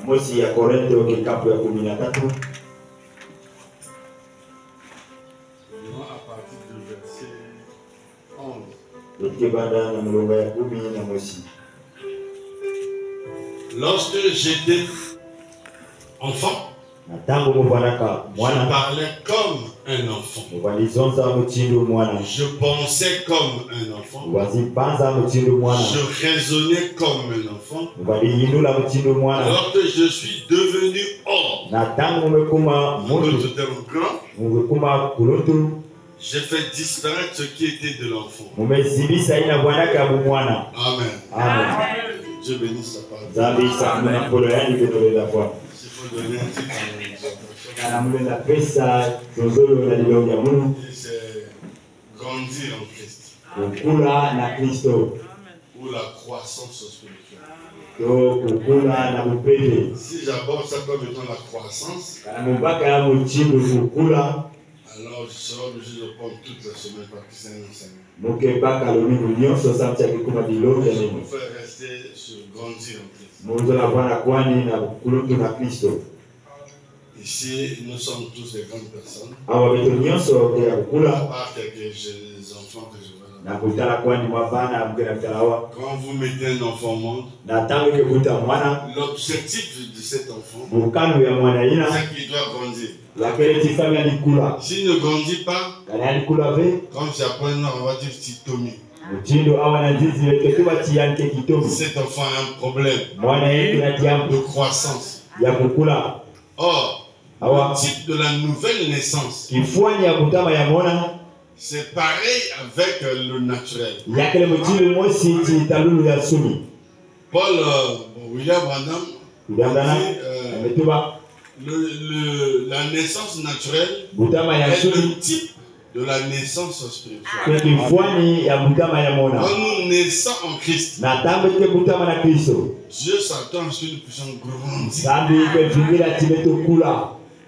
Mosi ya Korintho kikapu ya 13. Lorsque j'étais enfant, je parlais comme un enfant. Je pensais comme un enfant. Je raisonnais comme un enfant. Alors que je suis devenu homme, grand, j'ai fait disparaître ce qui était de l'enfant. Amen. Amen. Dieu bénisse sa parole. S'il faut donner un titre, c'est grandir en Christ. Ou la croissance spirituelle. Si j'aborde ça comme étant la croissance, alors je serai obligé de prendre toute la semaine parce que c'est un enseignement. Je préfère rester sur grandir en Christ. Ici, nous sommes tous des grandes personnes. À part quelques enfants que je vois là. Quand vous mettez un enfant au monde, l'objectif de cet enfant, c'est qu'il doit grandir. S'il ne grandit pas, comme c'est après on va dire Titomi. Cet enfant a un problème de croissance. Or, le type de la nouvelle naissance, c'est pareil avec le naturel. Paul William Branham dit, la naissance naturelle est le type de la naissance spirituelle. Quand nous naissons en Christ, Dieu s'attend à ce que nous puissions grandir.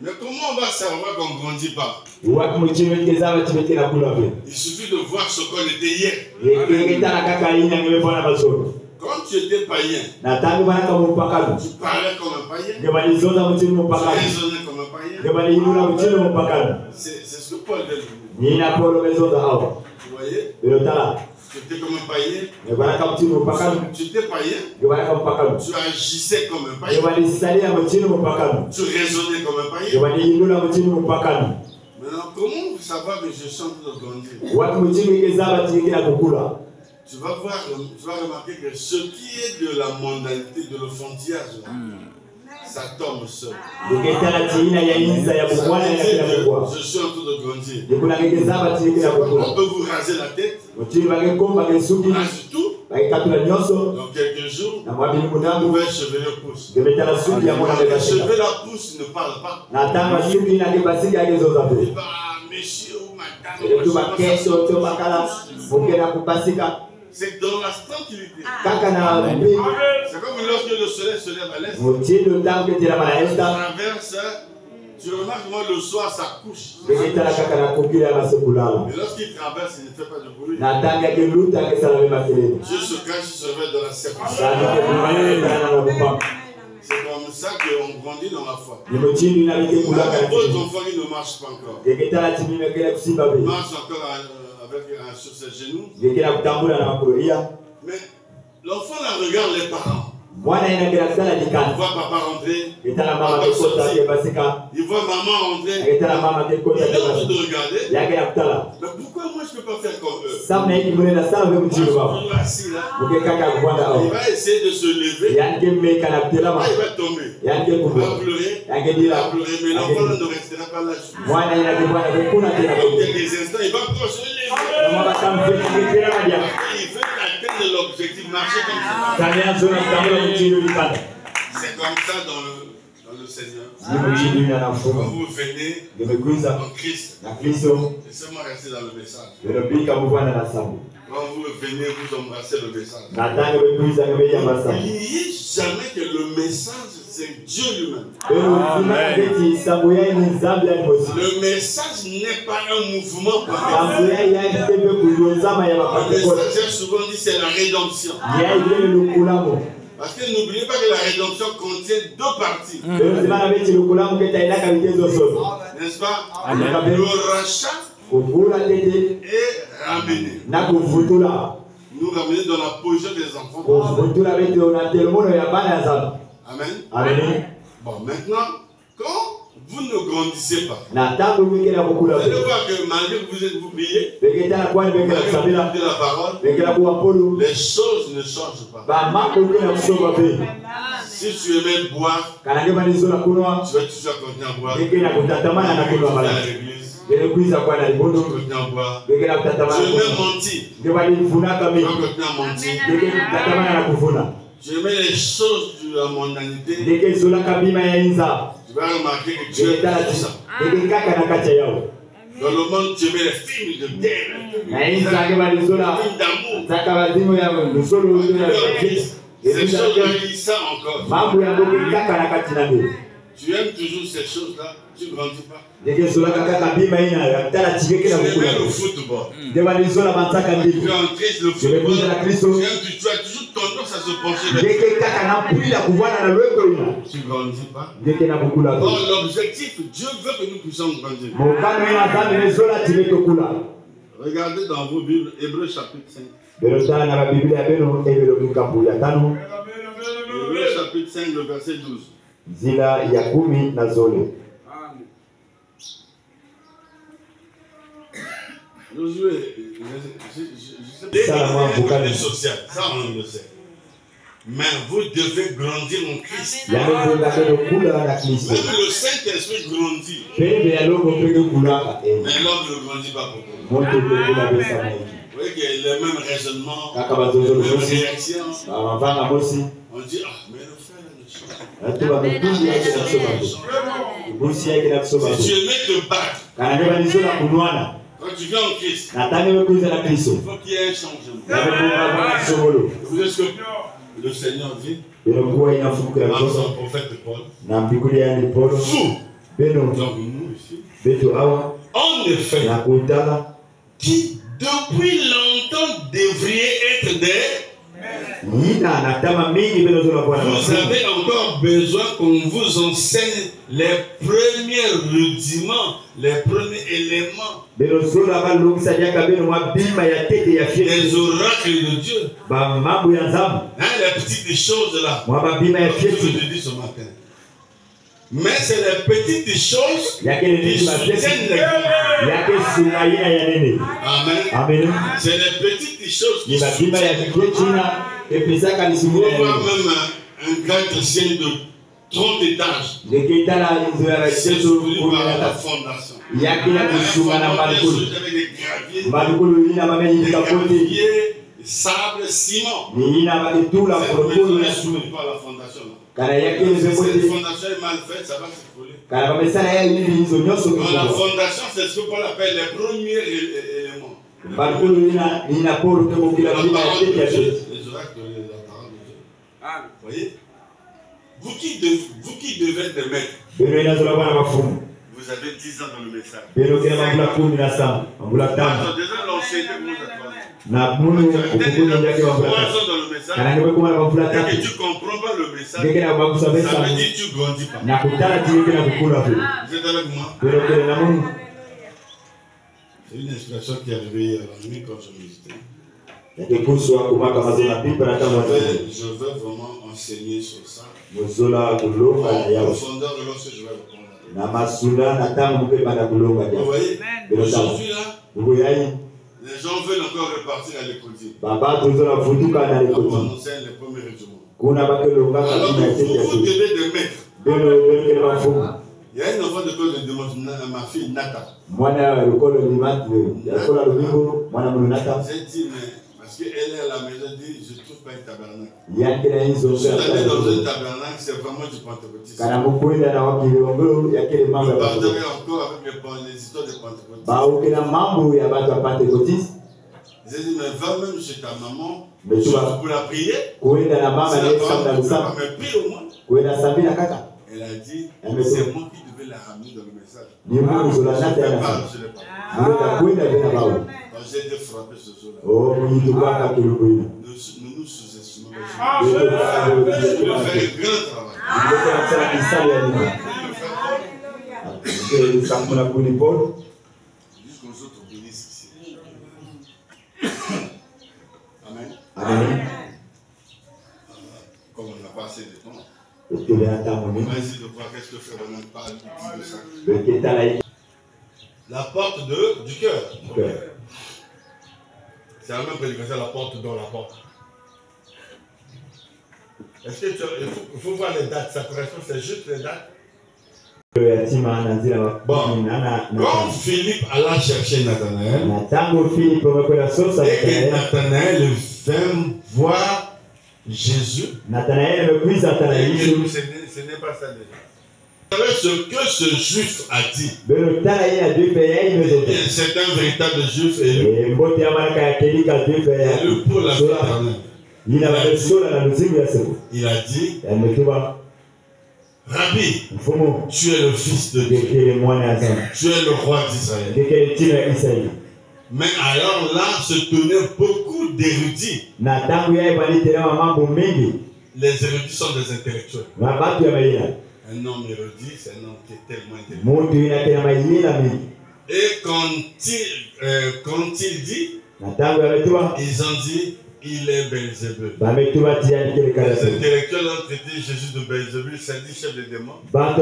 Mais comment on va savoir qu'on ne grandit pas? Il suffit de voir ce qu'on était hier. Quand tu étais païen, tu parlais comme un païen, tu raisonnais comme un païen. C'est ce que Paul dit. Vous voyez? Tu étais comme un païen. Tu étais païen. Tu agissais comme un païen. Tu raisonnais comme un païen. Maintenant, comment vous savez que je suis en train de grandir? Tu vas remarquer que ce qui est de la mondanité, de l'enfantillage, ça tombe seul. Je suis en train de grandir. On peut vous raser la tête. On rase tout. Dans quelques jours, nouvelle chevelure pousse. Les cheveux la pousse ne parlent pas. Monsieur ou madame. C'est dans la tranquillité. C'est comme lorsque le soleil se lève à l'est. Traverse, tu remarques moi le soir ça couche. Et lorsqu'il traverse, il ne fait pas de bruit. Dieu se cache, il se révèle dans la circonstance. C'est comme ça qu'on grandit dans la foi. Votre enfant il ne marche pas encore. Il marche encore sur ses genoux. Mais l'enfant là regarde les parents. Il voit papa rentrer. Il voit maman rentrer. Il est en train de regarder. Mais pourquoi moi je ne peux pas faire comme eux? Assis là. Il va essayer de se lever. Il va tomber. Il va pleurer. Mais l'enfant ne restera pas là. Dans quelques instants, il va encore se lever. Il veut atteindre l'objectif, marcher comme ça. C'est comme ça dans le Seigneur. Quand vous venez en Christ, laissez-moi rester dans le message. Quand vous venez, vous embrassez le message. N'oubliez jamais que le message, c'est Dieu lui-même. Amen. Le message n'est pas un mouvement. Le message, souvent dit, c'est la rédemption. Parce que n'oubliez pas que la rédemption contient deux parties. N'est-ce pas? Le rachat et ramener. Nous ramener dans la position des enfants. Amen. Amen. Bon, maintenant, quand vous ne grandissez pas, vous allez voir que malgré que vous êtes oublié, malgré que vous écoutez la parole, les choses ne changent pas. Si tu aimais boire, tu vas toujours continuer à boire. Tu vas à l'église. Tu continues à boire. Tu aimais mentir. Tu vas continuer à mentir. Tu aimais les choses de la mondanité. Tu vas remarquer que tu aimes tout ça. Dans le monde, tu aimais les films de guerre, les films d'amour. Ces choses-là, ça encore. Tu aimes toujours ces choses-là, tu ne grandis pas. Tu aimais le football. Tu es en crise, le football. Tu as toujours tendance à se pencher vers tu ne grandis pas. Or, l'objectif, Dieu veut que nous puissions grandir. Regardez dans vos Bibles, Hébreux chapitre 5. Hébreux chapitre 5, le verset 12. Zila ya 10 na zone. Josué, je sais pas les social, ça on le sait. Mais vous devez grandir en Christ. Même le Saint-Esprit grandit. Mais l'homme ne grandit pas beaucoup. Vous voyez qu'il y a les mêmes raisonnements, les mêmes réactions. On dit, ah, mais le frère ne change pas. Si tu aimais te battre, quand tu viens en Christ, il faut qu'il y ait un changement. Vous savez ce que le Seigneur dit dans son prophète Paul? Vous, donc nous ici, en effet, qui depuis longtemps devriez être des... Vous avez encore besoin qu'on vous enseigne les premiers rudiments, les premiers éléments des oracles de Dieu. Les petites choses là. Je te dis ce matin. Mais c'est les petites choses qui soutiennent les grandes. Amen. C'est les petites choses qui soutiennent les grandes. On voit même un grand chrétien de 30 étages. C'est soutenu par la fondation. Avec des graviers, sable, ciment. C'est soutenu par la fondation. Si cette fondation est mal faite, ça va s'écrouler. La fondation, c'est ce que Paul appelle les premiers éléments. Les oracles de la parole de Dieu. Voyez? Vous qui devez être maître, vous avez 10 ans dans le message. Déjà l'ancienneté vous a parlé. Tu as 3 ans dans le message. Et que tu ne comprends pas le message, ça veut dire que tu ne grandis pas. Vous êtes avec moi? C'est une expression qui est arrivée hier la nuit quand je méditais. Je veux vraiment enseigner sur ça. En profondeur lorsque je vais répondre. Vous voyez, aujourd'hui là, les gens veulent encore repartir à l'école. On enseigne les premiers régiments. Alors que vous devez de mettre. Il y a une enfant de l'école de demande, ma fille Nata. J'ai dit, mais parce qu'elle est à la maison, elle dit, je ne trouve pas un tabernacle. Je suis allé dans un tabernacle, c'est vraiment du pentecôtisme. Je parlerai encore avec les histoires de pentecôtisme. J'ai dit, mais va même chez ta maman, pour la prier. Si la parole ne peut pas me prier au moins. Elle a dit, c'est moi qui devais la ramener dans le message. Je n'ai pas. J'ai été frappé ce jour-là. Nous nous sous-estimons. Je vais faire un grand travail. Jusqu'aux autres bénissent ici. Amen. Amen. Comme on n'a pas assez de temps. On va essayer de voir qu'est-ce que frère Ronan parle de ça. La porte du cœur. C'est la même prédication, la porte dans la porte. Est-ce que il faut voir les dates, ça correspond, c'est juste les dates. Bon, quand Philippe alla chercher Nathanaël, et que Nathanaël vint voir Jésus, ce n'est pas ça déjà. Vous savez ce que ce juif a dit. C'est un véritable juif élu pour la vie éternelle. Il a dit, Rabbi, tu es le fils de Dieu. Tu es le roi d'Israël. Mais alors là se tenaient beaucoup d'érudits. Les érudits sont des intellectuels. Un homme érudit, c'est un homme qui est tellement intelligent. Et quand il dit, ils ont dit, il est Belzébul. Les intellectuels ont traité Jésus de Belzébul, c'est dit chef des démons. Un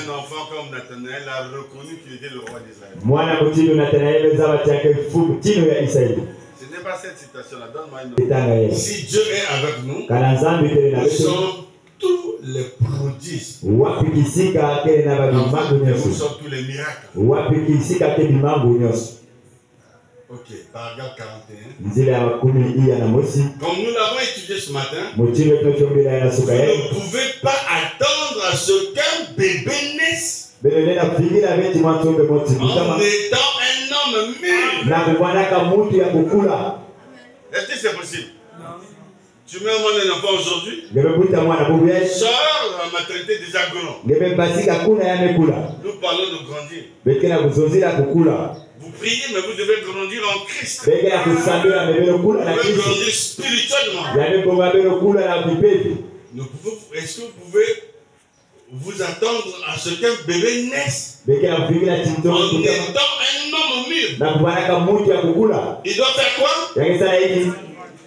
enfant comme Nathanaël a reconnu qu'il était le roi d'Israël. Ce n'est pas cette citation-là, donne-moi une autre. Si Dieu est avec nous, nous sommes tous les prodiges. Nous sommes tous les miracles. Ok, paragraphe 41. Comme nous l'avons étudié ce matin, vous ne pouvez pas attendre à ce qu'un bébé naisse en étant un homme mûr. Est-ce que c'est possible? Tu mets un enfant aujourd'hui, sort la maternité déjà grand. Nous parlons de grandir. Vous priez, mais vous devez grandir en Christ. Vous devez grandir spirituellement. Est-ce que vous pouvez vous attendre à ce qu'un bébé naisse en étant un homme mûr? Il doit faire quoi?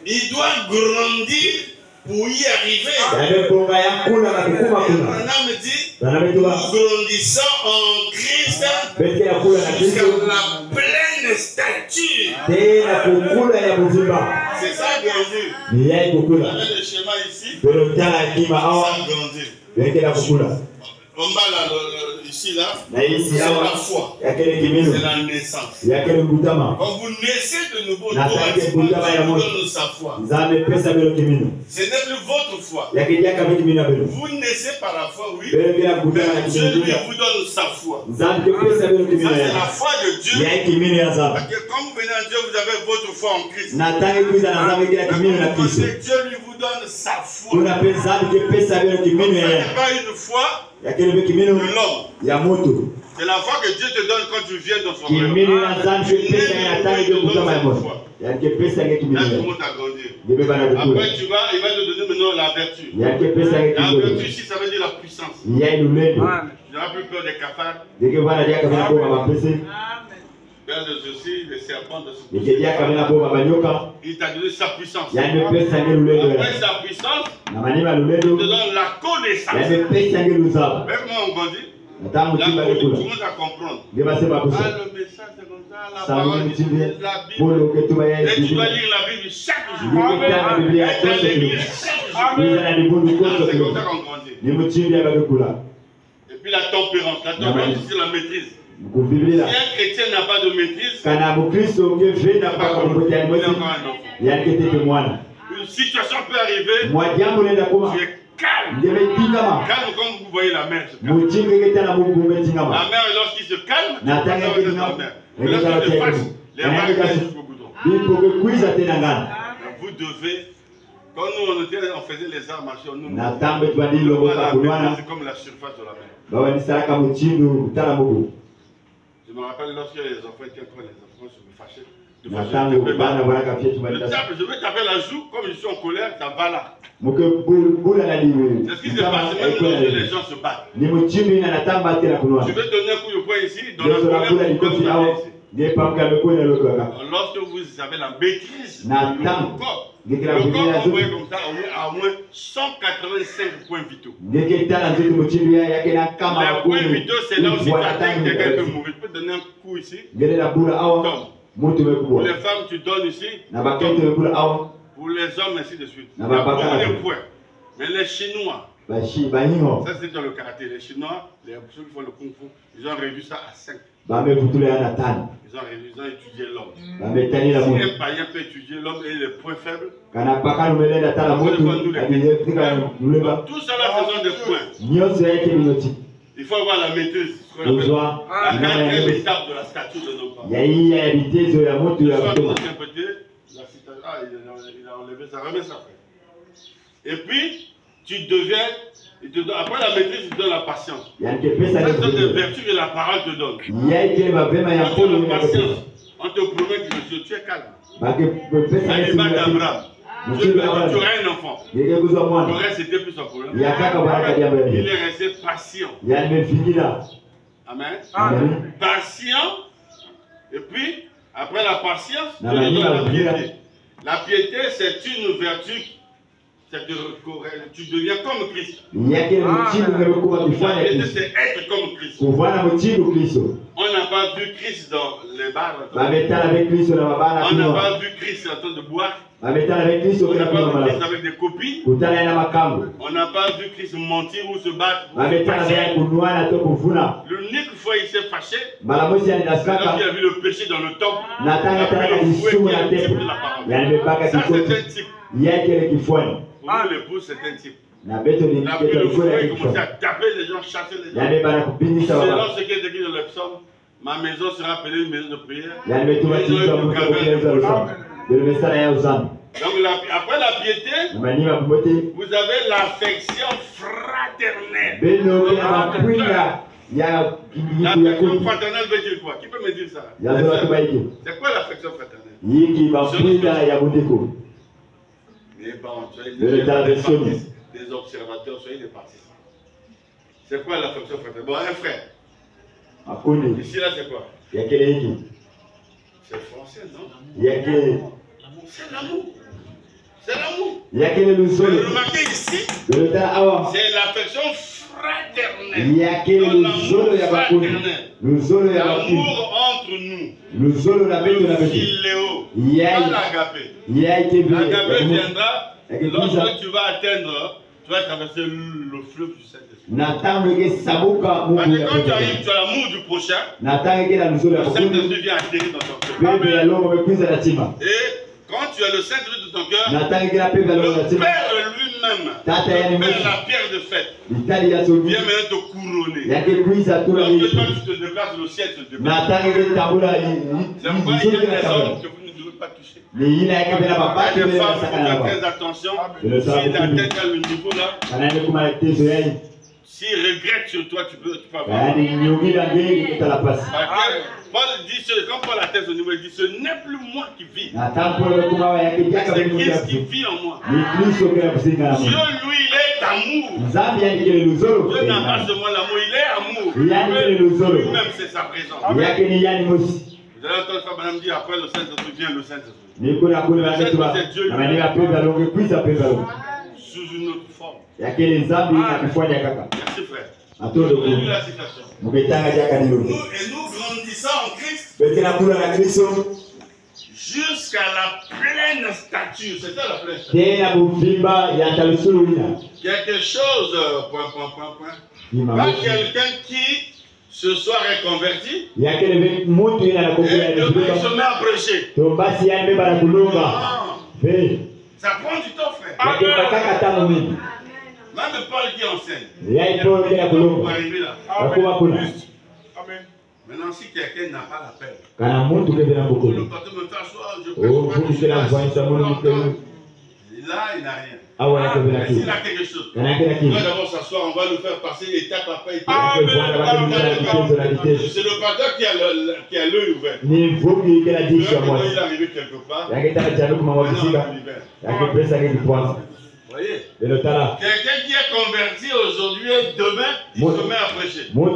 Il doit grandir pour y arriver. Abraham dit, nous grandissons en Christ jusqu'à la pleine stature. C'est ça grandir. Vous avez le schéma ici. Ça grandir. En bas là, ici là, c'est la foi. C'est la naissance. Quand vous naissez de nouveau, Dieu vous donne sa foi. Ce n'est plus votre foi. Vous naissez par la foi, oui. Mais Dieu lui vous donne sa foi. Ça c'est la foi de Dieu. Quand vous venez à Dieu, vous avez votre foi en Christ. Dieu lui vous donne sa foi. Ce n'est pas une foi de l'homme. C'est la foi que Dieu te donne quand tu viens dans son royaume. Après il va te donner maintenant la vertu. La vertu ici ça veut dire la puissance. Tu n'auras plus peur des cafards. Peur de ceci, des serpents, de ceci. Il t'a donné sa puissance. Après sa puissance, il te donne la connaissance. Même moi on grandit. Tu commences à comprendre. Le message c'est comme ça, la parole la Bible. Et tu dois lire la Bible chaque jour. C'est comme ça qu'on grandit. Et puis la tempérance. La tempérance c'est la maîtrise. Si un chrétien n'a pas de maîtrise, il n'a pas un enfant. Une situation peut arriver, tu es calme. Calme comme vous voyez la mer se calme. La mer, lorsqu'il se calme, tu passes avec la mer. Mais lorsqu'il se fâche, les vagues viennent jusqu'au bout. Vous devez Quand nous on faisait les arts martiaux, nous, c'est comme la surface de la mer. Je me rappelle lorsque les enfants étaient encore, les enfants se me fâchaient. Je vais taper la joue, comme je suis en colère, ça va là. C'est ce qui se passe même lorsque les gens se battent. Je vais donner un coup de poing ici, dans la colère, vous pouvez vous ici. Lorsque vous avez la maîtrise du corps, le corps envoyé comme ça, on est à moins 185 points vitaux. Les points vitaux, c'est là aussi quelqu'un peut mourir. Je peux donner un coup ici. Tombe. Pour les femmes, tu donnes ici. Pour les hommes, ainsi de suite. Il y a beaucoup de points. Mais les Chinois, ça c'est dans le karaté. Les Chinois, ceux qui font le kung fu, ils ont réduit ça à 5. Ils ont étudié l'homme. Si un païen peut étudier l'homme et les points faibles, tout cela faisant des points. Il faut avoir la maîtrise. La quatrième étape de la statue de nos parents. Il a enlevé ça, remets ça. Et puis, tu deviens, après la maîtrise, il te donne la patience. Ça, c'est des vertus que la parole te donne. On te promet que tu es calme. L'animal d'Abraham. Tu aurais un enfant. Le reste, c'était plus un problème. Il est resté patient. Amen. Patient. Et puis, après la patience, tu lui donnes la piété. La piété, c'est une vertu. Tu deviens comme Christ. La piété, c'est être comme Christ. On n'a pas vu Christ dans les bars. On n'a pas vu Christ en train de boire. On n'a pas vu Christ avec des copines. On n'a pas vu Christ mentir ou se battre. L'unique fois il s'est fâché, c'est lorsqu'il a vu le péché dans le temple. Il a pris le fouet qui est le type de la parole. Ça, c'est un type. Pour nous, l'épouse, c'est un type. Il a pris le fouet, il commençait à taper les gens, chasser les gens. Selon ce qui est écrit dans le psaume, ma maison sera appelée une maison de prière. Donc après la piété, vous avez l'affection fraternelle. L'affection fraternelle veut dire quoi? Qui peut me dire ça? C'est quoi l'affection fraternelle? Mais bon, des observateurs, soyez des participants. C'est quoi l'affection fraternelle? Bon, un frère. Ici là, c'est quoi? C'est français, non? C'est l'amour. C'est l'amour. Vous remarquez ici, c'est l'affection fraternelle. L'amour entre nous. Le philéo. Pas l'agapé. L'agapé viendra lorsque tu vas atteindre, tu vas traverser le fleuve du Saint-Esprit. Parce que quand tu arrives, tu as l'amour du prochain. Le Saint-Esprit vient atterrir dans ton cœur. Et quand tu as le Saint-Esprit de ton cœur, le Père lui-même, le Père, la pierre de fête, vient maintenant te couronner. Lorsque toi tu te déplaces, le ciel se déplace. C'est pourquoi il y a des hommes que vous ne devez pas toucher. Il y a des femmes qui font très attention. S'ils atteignent le niveau là, s'ils regrettent sur toi, tu peux avoir. Paul dit, quand Paul atteste au niveau, il dit, ce n'est plus moi qui vis. C'est Christ qui vit en moi. Dieu, lui, il est amour. Dieu n'a pas seulement l'amour, il est amour. Lui-même, c'est sa présence. Vous allez entendre ça, madame dit, après le Saint-Esprit vient le Saint-Esprit. Le Saint-Esprit, c'est Dieu lui-même. Sous une autre forme. Merci, frère. Nous, la citation. Et nous grandissons en Christ jusqu'à la pleine stature. C'est ça la pleine stature. Quelque chose, Pas quelqu'un qui ce soir est converti et demain il se met à prêcher. Non. Ça prend du temps, frère. Même Paul qui enseigne. Il faut arriver là. Amen. Maintenant, si quelqu'un n'a pas l'appel, le pasteur me fait asseoir, je prêche pas, là, il n'a rien. Il a quelque chose. On va d'abord s'asseoir, on va le faire passer étape après étape. C'est le pasteur qui a l'œil ouvert. Il est arrivé quelque part. Voyez? Quelqu'un qui est converti aujourd'hui et demain, il se met à prêcher. Mais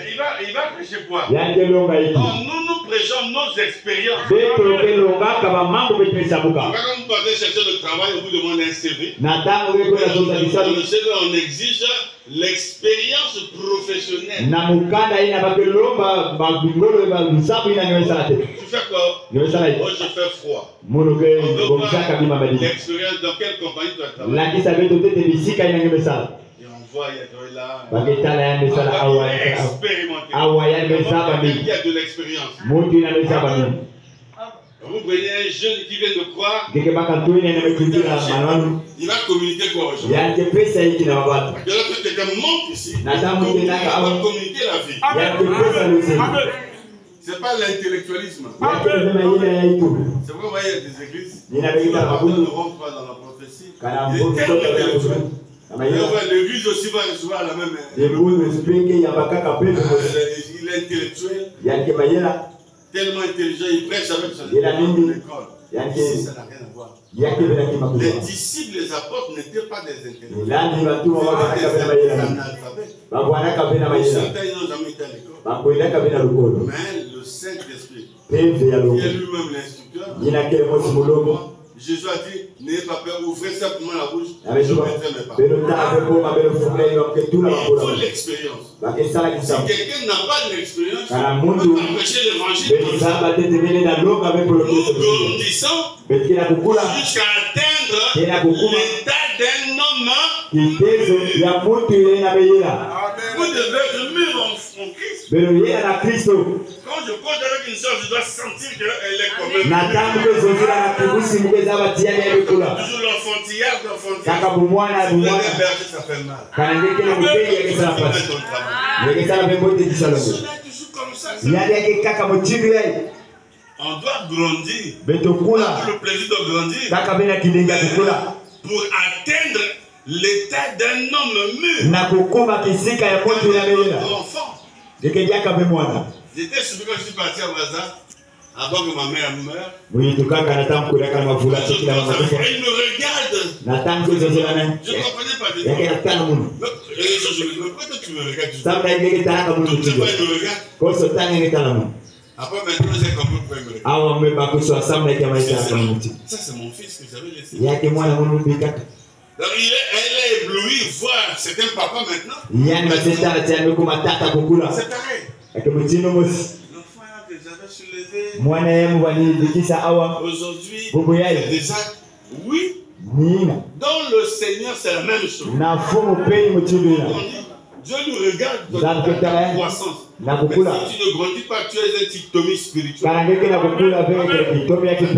il va prêcher quoi? Non, nous prêchons nos expériences. Quand vous partez chercher le travail, on vous demande un CV. Dans le CV, on exige l'expérience professionnelle. Tu fais quoi? Moi, je fais froid. L'expérience dans quelle compagnie tu as travaillé? Et on voit, il y a là. Expérimenté. Qui a de l'expérience. Vous prenez un jeune qui vient de croire. Il va communiquer quoi aujourd'hui? Parce que lorsque quelqu'un monte ici, il va communiquer la vie. Ce n'est pas l'intellectualisme. C'est vrai, vous voyez, il y a des églises qui ne rentrent pas dans la prophétie. Il est tellement intellectuel. L'église aussi va recevoir la même. Il est intellectuel. Tellement intelligent, il prêche avec son école. Ici, ça n'a rien à voir. Les disciples, les apôtres n'étaient pas des intellectuels. Ils étaient des analphabètes. Certains n'ont jamais été à l'école. Mais le Saint-Esprit, qui est lui-même l'instructeur, Jésus a dit, n'ayez pas peur, ouvrez simplement la bouche, je mettrai mes paroles. Il faut l'expérience. Si quelqu'un n'a pas de l'expérience, on ne peut pas prêcher l'évangile comme ça. Nous grandissons jusqu'à atteindre l'état d'un homme. Vous devez être mûr en Christ. Quand je cause avec une soeur, je dois sentir qu'elle est quand même. Toujours l'enfantillage. Ça fait mal. On doit grandir. On a le plaisir de grandir pour atteindre l'état d'un homme mûr. Enfant. J'étais surpris quand je suis parti à Brazza, avant que ma mère meure. Il me regarde. Je ne comprenais pas. Pourquoi tu me regardes? Après, maintenant, j'ai compris pourquoi il me regarde. Ça, c'est mon fils que j'avais laissé. Donc, elle est éblouie, voir certains papas maintenant. C'est pareil. L'enfant que j'avais soulevé. Aujourd'hui, déjà, oui. Dans le Seigneur, c'est la même chose. Dieu nous regarde dans la croissance. Mais si tu ne grandis pas, tu es un tictomie spirituel. Tu ne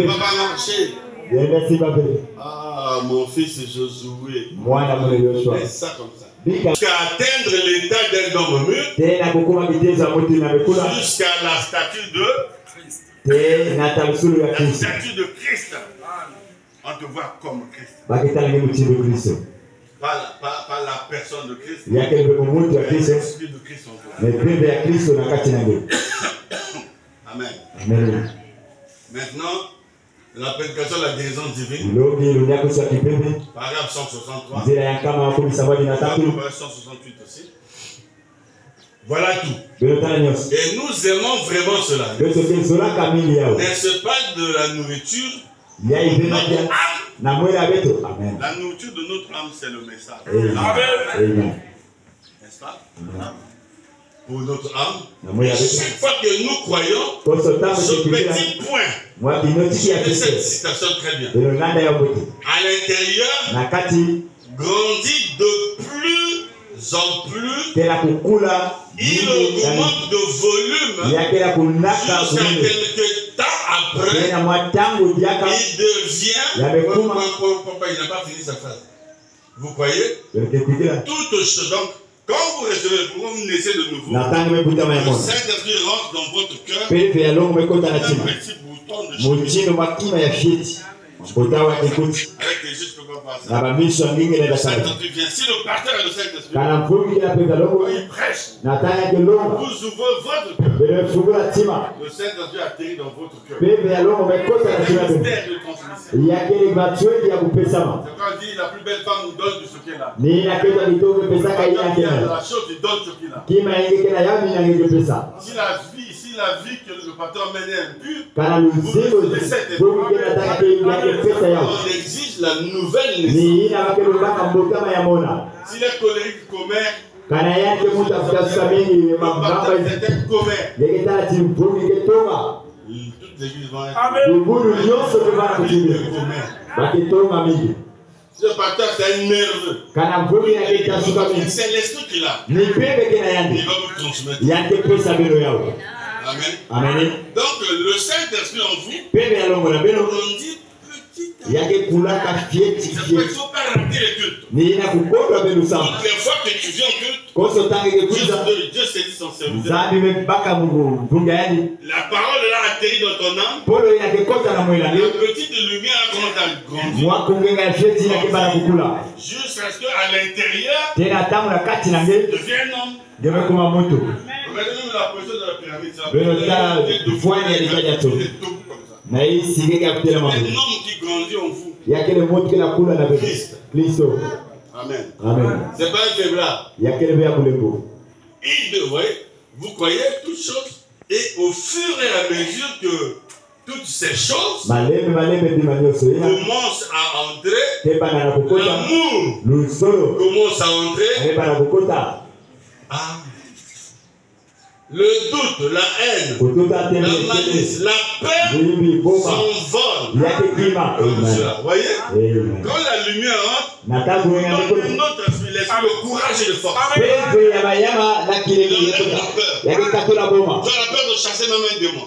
vas pas marcher. Ah, mon fils Josué. Fais ça comme ça. Jusqu'à atteindre l'état d'un homme mûr. Jusqu'à la statue de Christ. On te voit comme Christ. Pas la personne de Christ. L'esprit de Christ en toi. Amen. Maintenant, la prédication de la guérison divine. Paragraphe 163. Paragraphe 168 aussi. Voilà tout. Et nous aimons vraiment cela. N'est-ce pas de la nourriture? La nourriture de notre âme, c'est le message. Amen. N'est-ce pas? Pour notre âme. Chaque fois que nous croyons, ce petit point, cette citation très bien. À l'intérieur, grandit de plus en plus. Il augmente de volume jusqu'à quelques temps après. Il devient. Papa, il n'a pas fini sa phrase. Vous croyez? Toute chose. Donc, quand vous recevez, vous naissez de nouveau, le Saint-Esprit rentre dans votre cœur. Un petit bouton de chemin. Avec les justes ne peuvent pas faire ça. Le Saint-Esprit vient. Si le pasteur est le Saint-Esprit, il prêche. Vous ouvrez votre cœur. Le Saint-Esprit atterrit dans votre cœur. Le mystère de transmission. C'est quand on dit la plus belle femme nous donne de ce qu'elle a. La chose lui donne ce qu'il a. Si la vie que le pasteur mène est impure, vous laissez on exige la nouvelle naissance. S'il est colérique, commère, toutes les églises vont être. Ce pasteur, c'est un nerveux. C'est l'esprit qu'il a. Il va vous transmettre. Amen. Donc, le Saint-Esprit en vous, on dit petit. Il ne faut pas rater les cultes. Donc, les fois que tu viens au culte, Dieu s'est dit son serviteur. La parole là atterrit dans ton âme. La petite lumière commence à grandir. Jusqu'à ce qu'à l'intérieur, devienne un homme. Regardez même la position de la pyramide. C'est un homme qui grandit en vous. Christ. Amen. C'est pas un faiblard. Vous croyez toutes choses. Et au fur et à mesure que toutes ces choses commencent à entrer, l'amour commence à entrer. Le doute, la haine, la malice, la peur s'envolent. Vous voyez? Quand la lumière entre, dans notre esprit, le courage et le force. Il enlève la peur. Tu as la peur de chasser même un démon.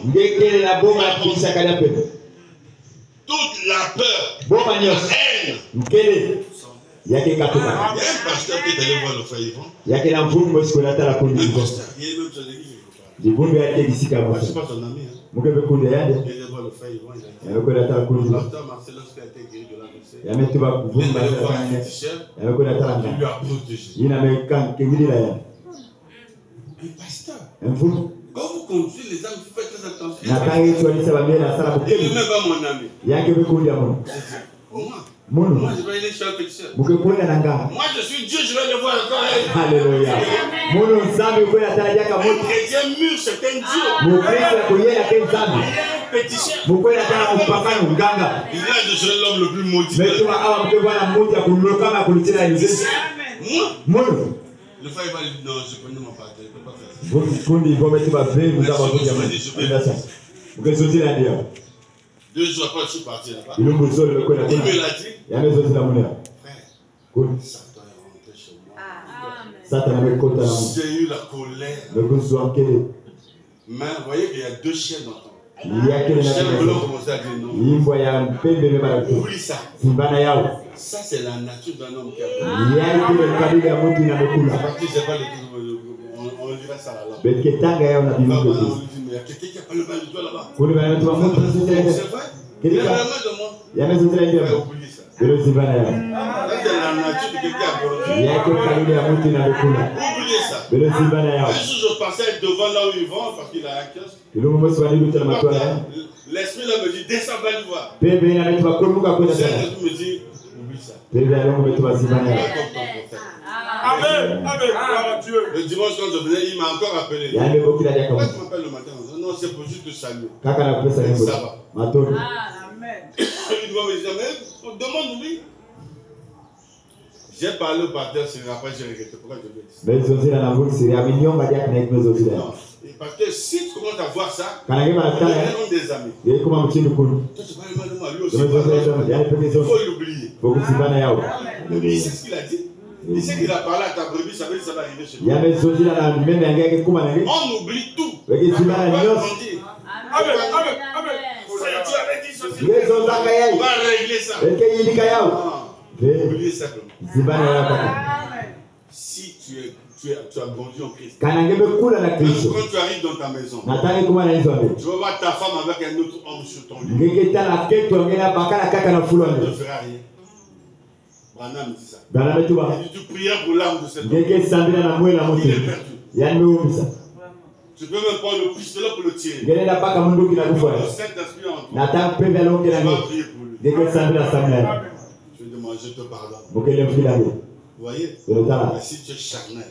Toute la peur, la haine. Il y a un pasteur qui est allé voir le frère Yvon. Il y a un pasteur. Il est même sur l'église. Je ne suis pas son ami. Il est voir le frère Yvon. L'auteur Marcellus qui a été guéri de l'AVC. Il est allé voir un féticheur. Il lui a protégé. Un pasteur. Quand vous conduisez les âmes, vous faites très attention. Il n'est même pas mon ami. Moi, je vais aller chez un féticheur. Moi, je suis Dieu, je vais le voir encore. Alléluia. Un chrétien mûr, c'est un Dieu. Féticheur. Il a de jouer l'homme le plus maudit. Moi, le frère va dire non, je connais mon père, je ne peux pas faire ça. 2 jours après, je suis parti là-bas. Il me l'a dit. Frère, Satan est rentré chez moi. J'ai eu la colère. Mais vous voyez qu'il y a 2 chiens dans ton. Les chiens blancs commencent à dire non. Oublie ça. Ça, c'est la nature d'un homme qui a fait. On dirait ça là. Il y a quelqu'un qui a pas le mal de toi là-bas. C'est vrai. Il y a le mal de moi. Il a oublié ça. Ça, c'est la nature de quelqu'un qui a oublié ça. Un jour, je passais devant là où ils vont parce qu'il a un kiosque. L'esprit là me dit, descends, va le voir. L'esprit me dit, oublie ça. Amen. Le dimanche, quand je venais, il m'a encore appelé. Pourquoi tu m'appelles le matin? Non, c'est pour juste te saluer. Ça va. Amen. Il doit me dire, mais demande-lui. J'ai parlé au pasteur, après j'ai regretté. Pourquoi je lui ai dit? Non. Parce que si tu commences à voir ça, on est des amis. Toi, tu parles mal de moi, lui aussi. Il faut l'oublier. C'est ce qu'il a dit. Il sait qu'il a parlé à ta brebis, ça veut dire que ça va arriver chez nous. On oublie tout. Tu avais dit ceci. On va régler ça. Oubliez simplement. Si tu tu as grandi en Christ. Quand tu arrives dans ta maison, tu vas voir ta femme avec un autre homme sur ton lit. Tu ne feras rien. Branham dit ça. Tu prières pour l'âme de cet homme. Il est perdu. Tu peux même prendre le pistolet pour le tirer. Le Saint-Esprit en toi. Tu vas prier pour lui. Je demande, je te pardonne. Vous voyez? Mais si tu es charnel,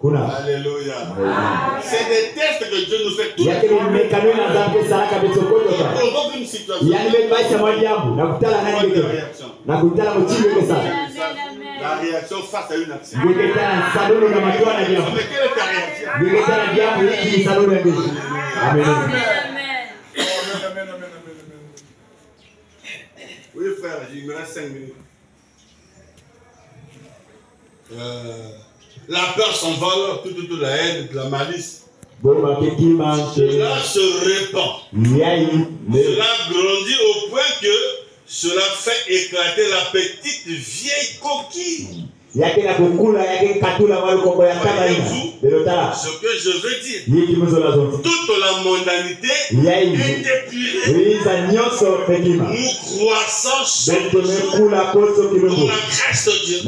alléluia. C'est des tests que Dieu nous fait tous les jours. On voit une situation. La réaction face à une action. Mais quelle est ta réaction? Oui, frère, il me reste 5 minutes. La peur s'envole, toute la haine, la malice. Cela se répand. Cela grandit au point que cela fait éclater la petite vieille coquille. Voyez-vous ce que je veux dire? Toute la mondanité est épurée. Nous croissons pour la grâce de Dieu.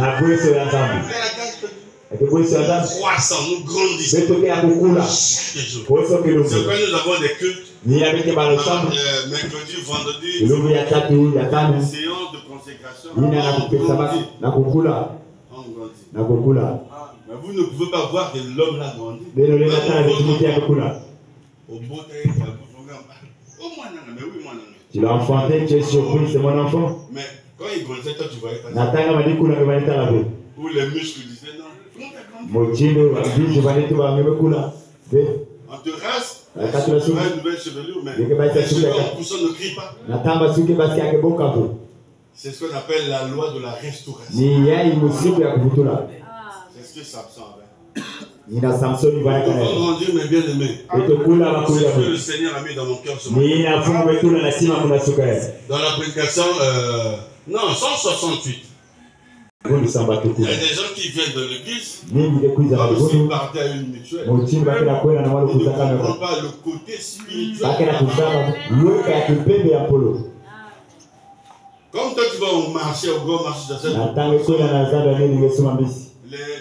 Croissant, nous grandissons chaque jour. C'est pourquoi nous avons des cultes. Mercredi, vendredi, séance de consécration. On grandit. Mais vous ne pouvez pas voir que l'homme l'a grandi. Tu l'as enfanté, tu es surpris, c'est mon enfant. Mais quand il grandissait, toi tu voyais pas. Ou les muscles disaient non. On te rase, tu as une nouvelle chevelure, mais les cheveux en poussant ne crient pas. C'est ce qu'on appelle la loi de la restauration. C'est ce que Samson avait. Pour grandir, mes bien-aimés, c'est ce que le Seigneur a mis dans mon cœur ce matin. Dans la prédication, non, 168. Il y a des gens qui viennent de l'église, comme s'ils partaient à une mutuelle. Ils ne comprennent pas le côté spirituel. Comme toi, tu vas au marché, au grand marché de cette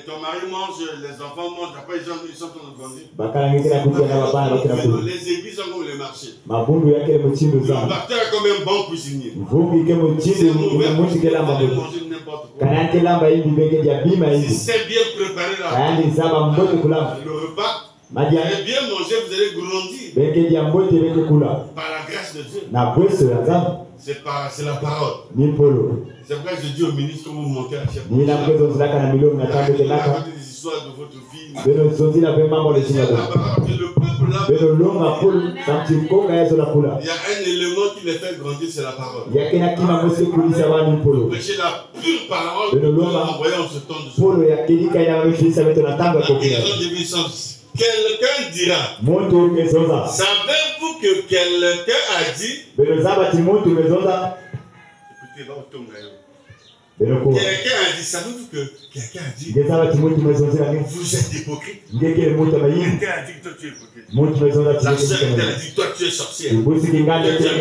ton mari mange, les enfants mangent, après ils sont en train de grandir. Les églises sont comme les marchés. Le pasteur est comme un bon cuisinier. C'est mauvais pour manger n'importe quoi. Si c'est bien préparé le repas, vous allez bien manger, vous allez grandir. Par la grâce de Dieu. C'est la parole. C'est pourquoi je dis au ministre que vous montez à chaque fois. Racontez des histoires de votre vie. C'est la parole que le peuple là. Il y a un élément qui les fait grandir, c'est la parole. Prêcher la pure parole que nous envoyons en ce temps de ce. Quelqu'un dira, savez-vous que quelqu'un a dit, quelqu'un a dit, savez-vous que quelqu'un a dit, vous êtes hypocrite. Quelqu'un a dit que toi tu es hypocrite. La sœur a dit, toi tu es sorcière. Toi tu es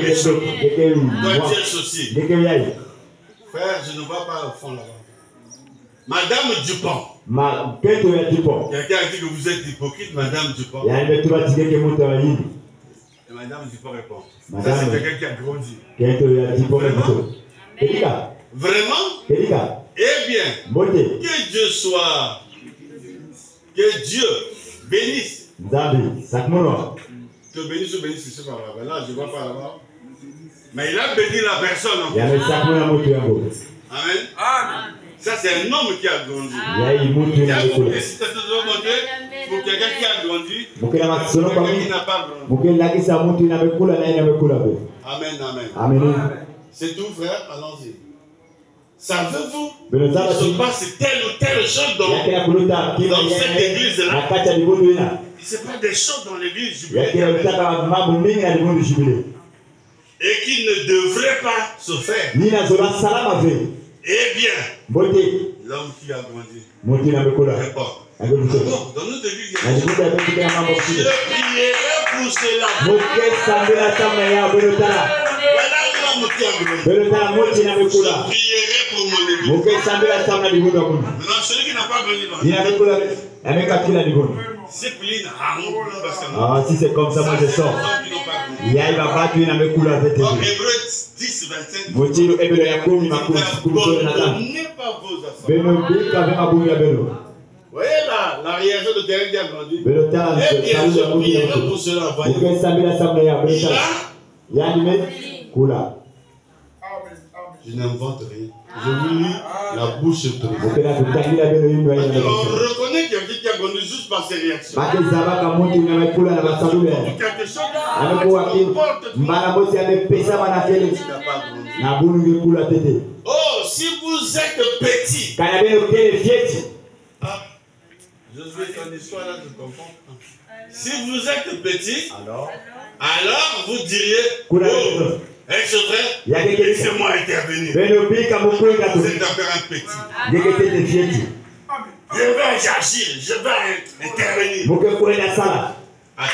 méchant. Toi tu es ceci. Frère, je ne vois pas au fond là-bas. Madame Dupont. Quelqu'un a dit que vous êtes hypocrite, Madame Dupont. Et Madame Dupont répond. Ça, c'est quelqu'un qui a grandi. Vraiment? Eh bien, que Dieu soit. Que Dieu bénisse. Que bénisse ou bénisse, c'est pas là. Là, je ne vois pas là-bas. Mais il a béni la personne en fait. Amen. Amen. Ça, c'est un homme qui a grandi. Il y a beaucoup de citations de Dieu pour quelqu'un qui a grandi, pour quelqu'un qui n'a pas grandi. Amen, amen. C'est tout, frère. Allons-y. Savez-vous qu'il se passe telle ou telle chose dans cette église-là? Ce n'est pas des choses dans l'église jubilée. Et qui ne devraient pas se faire. Eh bien, L'homme qui a grandi. Moti na mekula. Dans notre église, je prierai pour cela. Voilà l'homme qui a grandi. Je prierai pour mon église. Maintenant, celui qui n'a pas grandi, c'est Pauline. Ah, si c'est comme ça, moi je sors. Il y a une battue dans mes couleurs. Hébreu 10, 25. Pardonnez pas vos affaires. Vous voyez là, la réaction de quelqu'un qui a grandi. Eh bien, je prierai pour cela. Je n'invente rien. Je vous lis la bouche autorisée. On reconnaît quelqu'un qui a grandi juste par ses réactions. Quelque chose oh, si vous êtes petit. Je vais ton histoire là, je comprends. Si vous êtes petit, alors vous diriez, oh, est-ce vrai? Laissez-moi intervenir. C'est d'affaire un petit. Je vais agir, je vais intervenir. À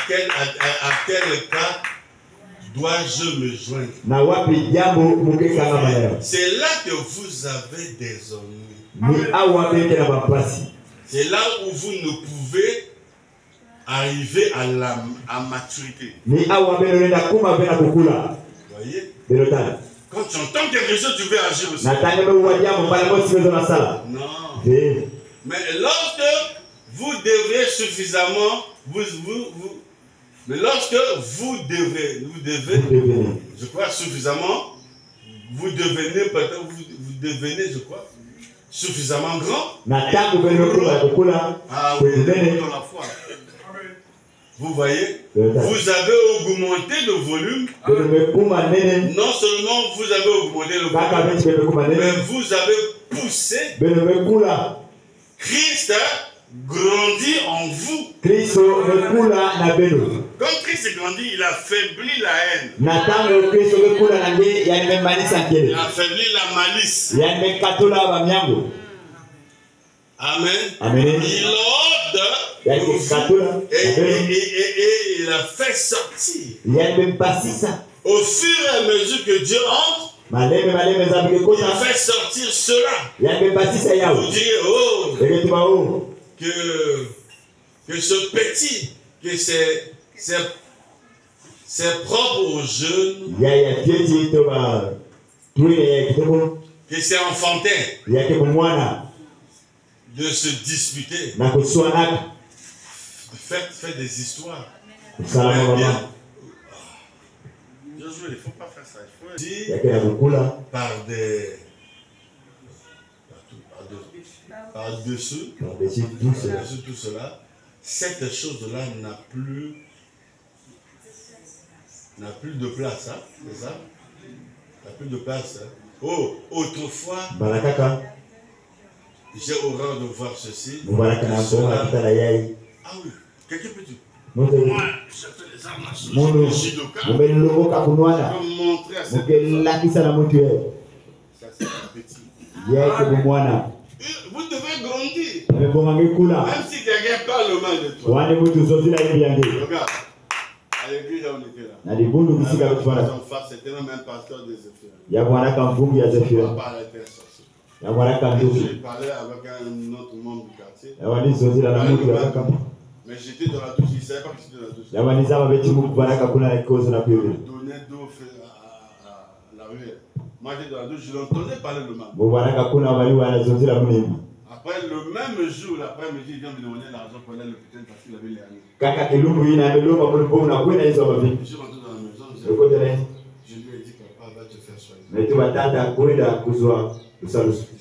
quel cas dois-je me joindre? C'est là que vous avez des ennuis. C'est là où vous ne pouvez arriver à maturité. Voyez? Quand tu entends quelque chose, tu veux agir aussi. Non. Mais lorsque vous devrez suffisamment, mais lorsque vous devez, je crois suffisamment, vous devenez peut-être, vous devenez, je crois, suffisamment grand. Ah oui, dans la foi. Vous voyez, vous avez augmenté le volume. Non seulement vous avez augmenté le volume, mais vous avez poussé. Christ grandit en vous. Quand Christ grandit, il affaiblit la haine. Il affaiblit la malice. Amen. Il ôte et il a fait sortir. Au fur et à mesure que Dieu entre, il fait sortir cela. Vous direz, oh, que ce petit, que c'est propre aux jeunes, que c'est enfantin de se disputer. Faites des histoires. Josué, il ne faut pas faire ça. Il faut dire par-dessus tout cela, cette chose-là n'a plus de place. Hein? C'est ça? N'a plus de place. Hein? Oh, autrefois, j'ai horreur de voir ceci. Ah oui, quelqu'un peut dire. Moi, je fais les armes à sauce. Je peux montrer à cette personne. Ça, c'est un petit. Vous devez grandir. Même si quelqu'un parle mal de toi. Regarde. À l'église, on était là. En face, c'était même un pasteur des Zéphirs. Il parlait avec un sorcier. J'ai parlé avec un autre membre du quartier. Mais j'étais dans la douche, il ne savait pas que j'étais dans la douche. Il donnait d'eau à la ruelle. Moi j'étais dans la douche, je l'entendais parler le mal. Après le même jour, l'après-midi, il vient me demander l'argent pour aller à l'hôpital parce qu'il avait les années. Je suis rentré dans la maison, je lui ai dit que papa va te faire soigner.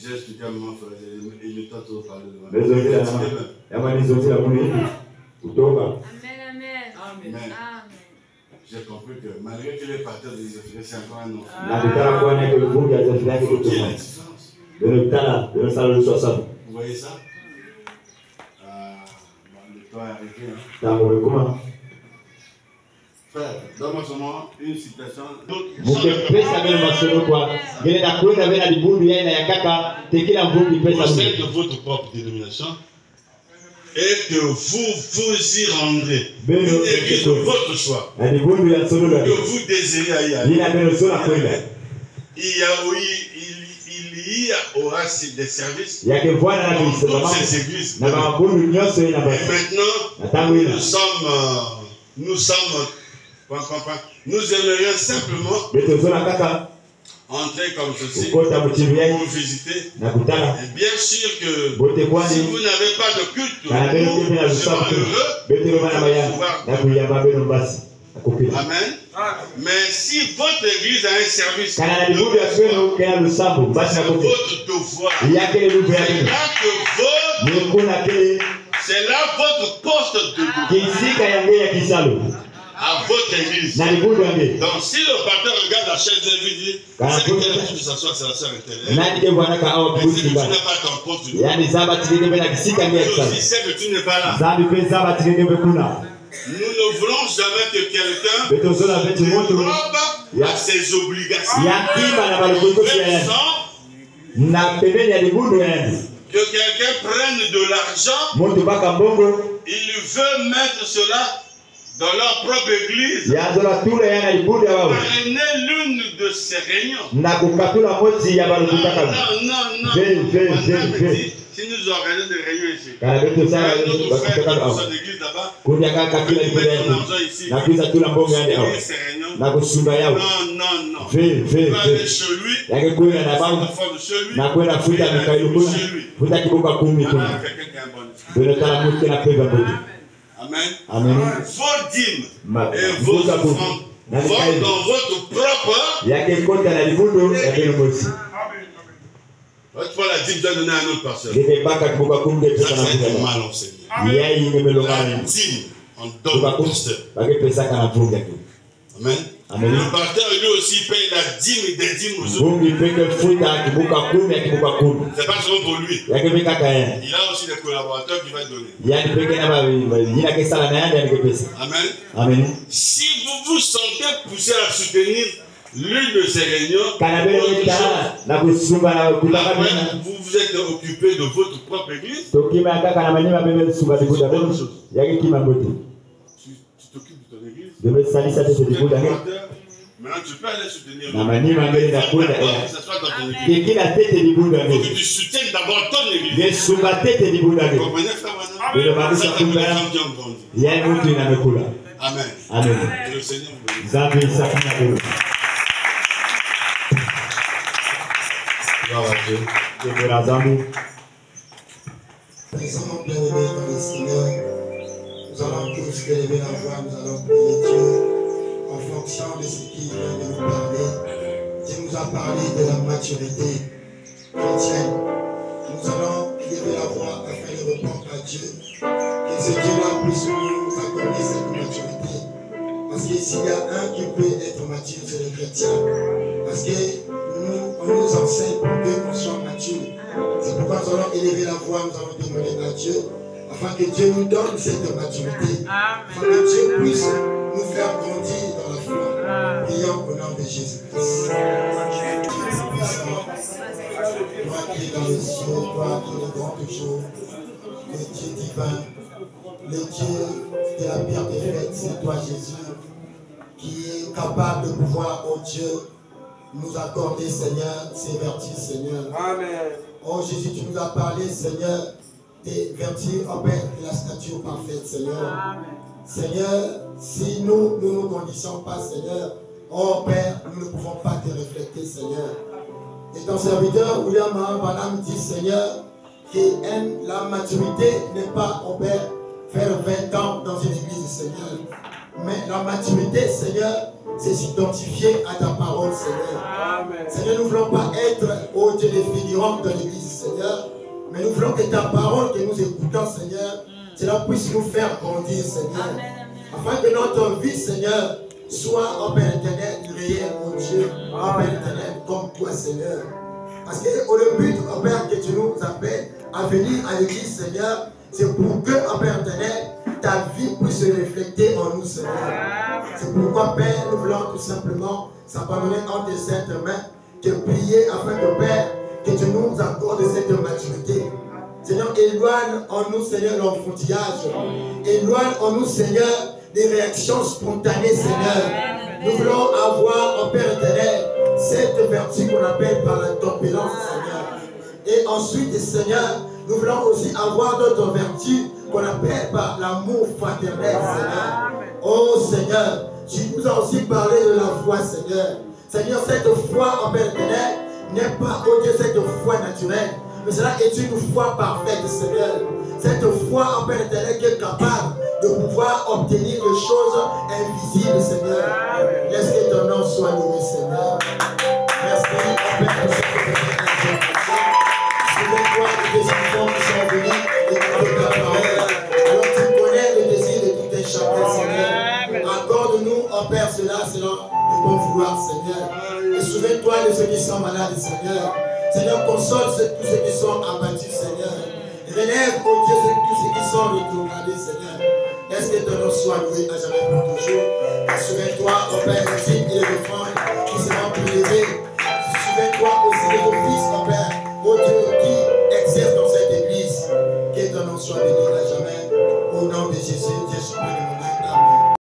J'ai expliqué à maman, il me t'a toujours parlé de Amen. J'ai compris que malgré que les partenaires des Zéphirs, c'est encore un enfant. Vous voyez ça? Le temps est arrivé. Hein? Frère, donne-moi seulement une citation. Procède de votre propre dénomination et que vous y rendrez une église de votre choix que vous désirez y aller. Il y aura des services dans toutes ces églises. Et maintenant, nous aimerions simplement entrer comme ceci pour visiter. Et bien sûr que si vous n'avez pas de culte, nous serons heureux. Amen. Mais si votre église a un service, c'est votre devoir. C'est là votre poste de devoir. À votre église. Donc si le pasteur regarde la chaise et lui dit, c'est que tu s'assois, c'est la sœur intérieure. Mais si tu n'as pas ton poste de devoir, si c'est que tu n'es pas là. Nous ne voulons jamais que quelqu'un robe à ses obligations. Que quelqu'un prenne de l'argent, il veut mettre cela dans leur propre église, parrainer l'une de ces réunions. Non. Si nous organisons des réunions ici, notre frère dans l'église là-bas, ici, non. Tu vas aller chez lui, l'enfant de chez lui, quelqu'un qui a un bon esprit. Amen. Vos dîmes et vos offrandes vont dans votre propre. Autrefois, la dîme doit donner à un autre personne. Ça, c'est mal enseigné. La dîme, on donne au pasteur. Amen. Le pasteur lui aussi paye la dîme et des dîmes aux autres. C'est pas seulement pour lui. Il a aussi des collaborateurs qui vont donner. Amen. Si vous vous sentez poussé à soutenir l'une de ces réunions, vous êtes occupé de votre propre église. Tu t'occupes de ton église. Maintenant, tu peux aller soutenir. Que ce soit dans ton église. Il faut que tu soutiennes d'abord ton église. Vous comprenez, frère? C'est la personne qui ont grandi. Amen. Que le Seigneur vous bénisse. Présent, bien-aimés dans le Seigneur, nous allons tous élever la voix, nous allons prier Dieu en fonction de ce qu'il vient de nous parler. Dieu nous a parlé de la maturité chrétienne. Nous allons élever la voix afin de répondre à Dieu. Que ce Dieu-là puisse nous accorder cette maturité. Parce que s'il y a un qui peut être mature, c'est le chrétien. Parce que on nous enseigne pour que nous soyons matures. C'est pourquoi nous allons élever la voix, nous allons demander à Dieu, afin que Dieu nous donne cette maturité. Afin que Dieu puisse nous faire grandir dans la foi. Prions au nom de Jésus-Christ. Toi qui es dans le ciel, toi qui es le grand jour, le Dieu divin, le Dieu de la pierre des fêtes, c'est toi Jésus, qui est capable de pouvoir, oh Dieu, nous accorder, Seigneur, ces vertus, Seigneur. Amen. Oh Jésus, tu nous as parlé, Seigneur, des vertus, oh Père, de la stature parfaite, Seigneur. Amen. Seigneur, si nous ne nous conditions pas, Seigneur, oh Père, nous ne pouvons pas te refléter, Seigneur. Et ton serviteur, William Branham, dit, Seigneur, que la maturité n'est pas, oh Père, faire 20 ans dans une église, Seigneur. Mais la maturité, Seigneur, c'est s'identifier à ta parole, Seigneur. Amen. Seigneur, nous ne voulons pas être au Dieu des figurants de l'église, Seigneur, mais nous voulons que ta parole que nous écoutons, Seigneur, cela puisse nous faire grandir, Seigneur. Amen. Afin que notre vie, Seigneur, soit, oh Père éternel, réel, mon Dieu, oh Père éternel, comme toi, Seigneur. Parce que le but, oh Père, que tu nous appelles à venir à l'église, Seigneur, c'est pour que, oh Père éternel, ta vie puisse se refléter en nous, Seigneur. C'est C'est pourquoi, Père, nous voulons tout simplement s'abandonner entre tes saintes mains, te prier afin que, Père, que tu nous accordes cette maturité. Seigneur, éloigne en nous, Seigneur, l'enfantillage. Éloigne en nous, Seigneur, des réactions spontanées, Seigneur. Nous voulons avoir, en Père éternel, cette vertu qu'on appelle par la tempérance, Seigneur. Et ensuite, Seigneur, nous voulons aussi avoir d'autres vertus qu'on appelle par l'amour fraternel, Seigneur. Oh Seigneur, tu nous as aussi parlé de la foi, Seigneur. Seigneur, cette foi en Père éternel n'est pas, oh Dieu, cette foi naturelle, mais cela est une foi parfaite, Seigneur. Cette foi en Père éternel qui est capable de pouvoir obtenir des choses invisibles, Seigneur. Laisse que ton nom soit loué, Seigneur. Merci, Père, pour cette information. Souviens-toi de tes enfants qui sont venus écouter ta parole. Alors tu connais le désir de tout un chacun, Seigneur. Accorde-nous, oh Père, cela selon le bon vouloir, Seigneur. Et souviens-toi de ceux qui sont malades, Seigneur. Seigneur, console tous ceux qui sont abattus, Seigneur. Relève, oh Dieu, tous ceux qui sont rétrogradés, Seigneur. Est-ce que ton nom soit loué à jamais pour toujours? Et souviens-toi, oh Père, des filles et des enfants qui seront prélevés. Souviens-toi aussi de vos fils, oh Père, oh Dieu, qui exercent dans cette église. Que ton nom soit béni à jamais. Au nom de Jésus, Dieu soit béni. Amen.